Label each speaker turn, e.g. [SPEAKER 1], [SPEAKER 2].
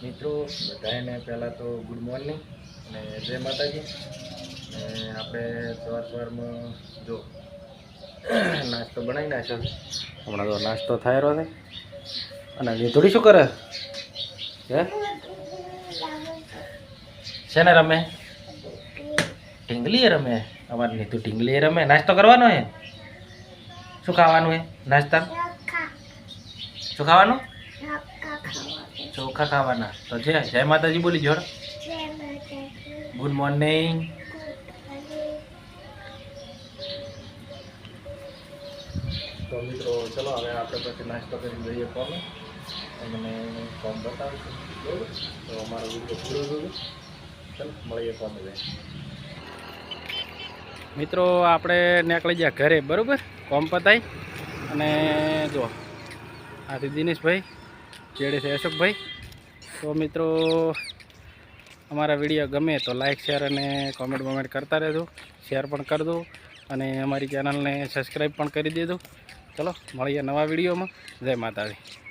[SPEAKER 1] મિત્રો બધાને પહેલાં તો ગુડ મોર્નિંગ અને જય માતાજી. અને આપણે સવારમાં જો નાસ્તો બનાવી નાખ્યો. હમણાં તો નાસ્તો થાય રહ્યો છે. અને થોડી શું કરે હે છે ને રમે ઢીંગલી રમે. અમારે નીતુ ઢીંગલી રમે. નાસ્તો કરવાનો હે. શું ખાવાનું હે નાસ્તા? શું ખાવાનું? ચોખા ખાવાના. તો જય માતાજી બોલી જોડ. Good morning. તો મિત્રો ચલો હવે આપણે પછી નાસ્તો કરી જઈએ કોમે. તમને કોમ બતાવીશું બરોબર. તો અમારો વિડીયો પૂરો જોજો. ચાલો મળીએ કોમે જઈએ. મિત્રો આપણે નીકળી ગયા ઘરે બરાબર. કોમ પતાવી અને જો આથી દિનેશભાઈ જેડે છે અશોકભાઈ. તો મિત્રો અમારા વિડીયો ગમે તો લાઈક શેર અને કોમેન્ટ કરતા રહેજો. શેર પણ કરી દો અને અમારી ચેનલને સબસ્ક્રાઈબ પણ કરી દેજો. ચલો મળીએ નવા વિડીયોમાં. જય માતાજી.